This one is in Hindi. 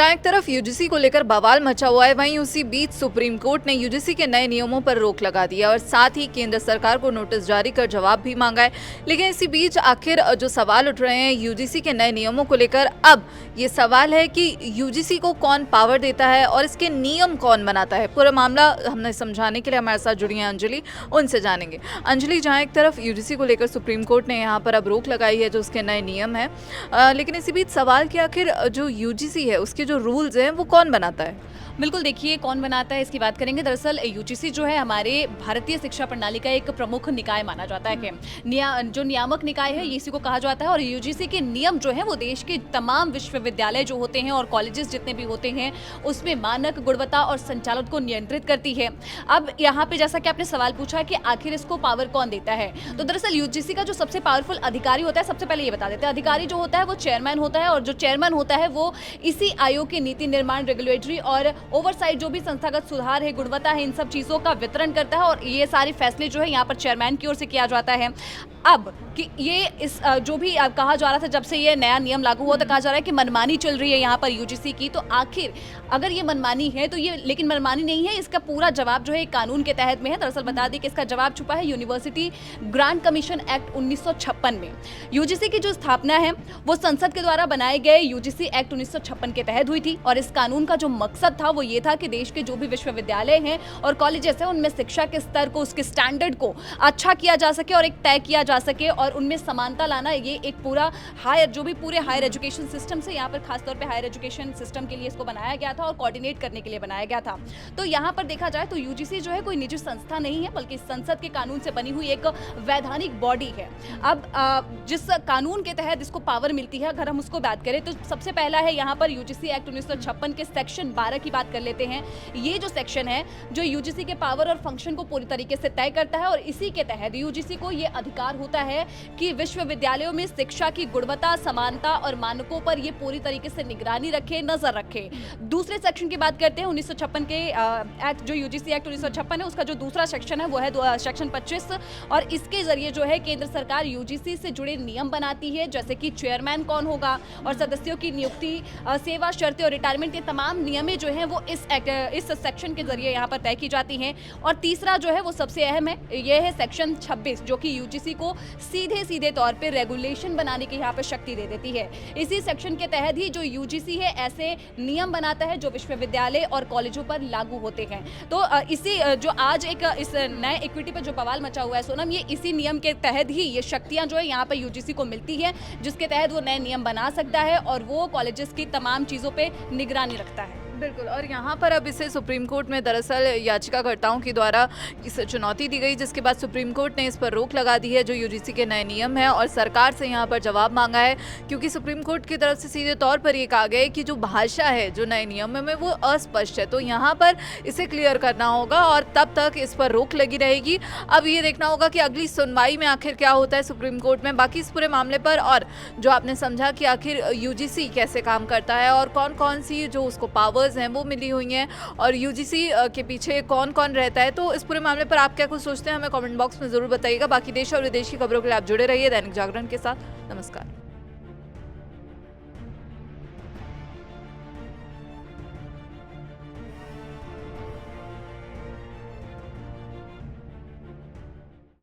जहां एक तरफ यूजीसी को लेकर बवाल मचा हुआ है, वहीं उसी बीच सुप्रीम कोर्ट ने यूजीसी के नए नियमों पर रोक लगा दी है और साथ ही केंद्र सरकार को नोटिस जारी कर जवाब भी मांगा है। लेकिन इसी बीच आखिर जो सवाल उठ रहे हैं यूजीसी के नए नियमों को लेकर, अब ये सवाल है कि यूजीसी को कौन पावर देता है और इसके नियम कौन बनाता है। पूरा मामला हमने समझाने के लिए हमारे साथ जुड़ी हैं अंजलि, उनसे जानेंगे। अंजलि, जहाँ एक तरफ यूजीसी को लेकर सुप्रीम कोर्ट ने यहाँ पर अब रोक लगाई है जो उसके नए नियम है, लेकिन इसी बीच सवाल कि आखिर जो यूजीसी है उसके जो रूल्स हैं वो कौन बनाता है। बिल्कुल, देखिए कौन बनाता है इसकी बात करेंगे। दरअसल यूजीसी जो है हमारे भारतीय शिक्षा प्रणाली का एक प्रमुख निकाय माना जाता है कि जो नियामक निकाय है इसी को कहा जाता है। और यूजीसी के नियम जो है वो देश के तमाम विश्वविद्यालय जो होते हैं और कॉलेजेस जितने भी होते हैं उसमें मानक, गुणवत्ता और संचालन को नियंत्रित करती है। अब यहाँ पे जैसा कि आपने सवाल पूछा कि आखिर इसको पावर कौन देता है, तो दरअसल यूजीसी का जो सबसे पावरफुल अधिकारी होता है, सबसे पहले ये बता देते हैं, अधिकारी जो होता है वो चेयरमैन होता है। और जो चेयरमैन होता है वो इसी आयोग के नीति निर्माण, रेगुलेटरी और ओवरसाइट जो भी संस्थागत सुधार है, गुणवत्ता है, इन सब चीज़ों का वितरण करता है। और ये सारे फैसले जो है यहाँ पर चेयरमैन की ओर से किया जाता है। अब कि ये इस जो भी कहा जा रहा था, जब से ये नया नियम लागू हुआ तो कहा जा रहा है कि मनमानी चल रही है यहाँ पर यूजीसी की। तो आखिर अगर ये मनमानी है तो ये, लेकिन मनमानी नहीं है, इसका पूरा जवाब जो है कानून के तहत में है। दरअसल बता दें कि इसका जवाब छुपा है यूनिवर्सिटी ग्रांट कमीशन एक्ट 1956 में। यूजीसी की जो स्थापना है वो संसद के द्वारा बनाए गए यूजीसी एक्ट 1956 के तहत हुई थी। और इस कानून का जो मकसद था वो ये था कि देश के जो भी विश्वविद्यालय हैं और कॉलेजेस हैं उनमें शिक्षा के स्तर को, उसके स्टैंडर्ड को अच्छा किया जा सके और एक तय किया जा सके और उनमें समानता लाना। ये एक पूरा हायर, जो भी पूरे हायर एजुकेशन सिस्टम से, यहाँ पर खासतौर पे हायर एजुकेशन सिस्टम के लिए इसको बनाया गया था और कोऑर्डिनेट करने के लिए बनाया गया था। तो यहाँ पर देखा जाए तो यूजीसी जो है कोई निजी संस्था नहीं है, बल्कि संसद के कानून से बनी हुई एक वैधानिक बॉडी है। अब जिस कानून के तहत इसको पावर मिलती है, अगर हम उसको बात करें तो सबसे पहला है यहाँ पर यूजीसी एक्ट 1956 के सेक्शन 12 की बात कर लेते हैं। ये जो सेक्शन है जो यूजीसी के पावर और फंक्शन को पूरी तरीके से तय करता है और इसी के तहत यूजीसी को ये अधिकार होता है कि विश्वविद्यालयों में शिक्षा की गुणवत्ता, समानता और मानकों पर ये पूरी तरीके से निगरानी रखे, नजर रखे। दूसरे सेक्शन की बात करते हैं 1956 के एक्ट, जो यूजीसी एक्ट 1956 है उसका जो दूसरा सेक्शन है वो है सेक्शन 25। और इसके जरिए जो है केंद्र सरकार यूजीसी से जुड़े नियम बनाती है, जैसे कि चेयरमैन कौन होगा और सदस्यों की नियुक्ति, सेवा शर्तें और रिटायरमेंट के तमाम नियमें जो हैं वो इस सेक्शन के जरिए यहाँ पर तय की जाती हैं। और तीसरा जो है वो सबसे अहम है, यह है सेक्शन 26, जो कि यूजीसी को सीधे तौर पे रेगुलेशन बनाने की यहाँ पे शक्ति दे देती है। इसी सेक्शन के तहत ही जो यूजीसी है ऐसे नियम बनाता है जो विश्वविद्यालय और कॉलेजों पर लागू होते हैं। तो इसी जो आज एक इस नए इक्विटी पर जो बवाल मचा हुआ है सोनम, ये इसी नियम के तहत ही ये शक्तियां जो है यहाँ पर यूजीसी को मिलती है, जिसके तहत वो नए नियम बना सकता है और वो कॉलेजेस की तमाम चीज़ों पर निगरानी रखता है। बिल्कुल, और यहाँ पर अब इसे सुप्रीम कोर्ट में दरअसल याचिकाकर्ताओं के द्वारा इसे चुनौती दी गई, जिसके बाद सुप्रीम कोर्ट ने इस पर रोक लगा दी है जो यूजीसी के नए नियम है और सरकार से यहाँ पर जवाब मांगा है, क्योंकि सुप्रीम कोर्ट की तरफ से सीधे तौर पर ये कहा गया है कि जो भाषा है जो नए नियम में वो अस्पष्ट है। तो यहाँ पर इसे क्लियर करना होगा और तब तक इस पर रोक लगी रहेगी। अब ये देखना होगा कि अगली सुनवाई में आखिर क्या होता है सुप्रीम कोर्ट में बाकी इस पूरे मामले पर, और जो आपने समझा कि आखिर यूजीसी कैसे काम करता है और कौन कौन सी जो उसको पावर्स हैं वो मिली हुई हैं और यूजीसी के पीछे कौन कौन रहता है। तो इस पूरे मामले पर आप क्या कुछ सोचते हैं हमें कमेंट बॉक्स में जरूर बताइएगा। बाकी देश और विदेश की खबरों के लिए आप जुड़े रहिए दैनिक जागरण के साथ। नमस्कार।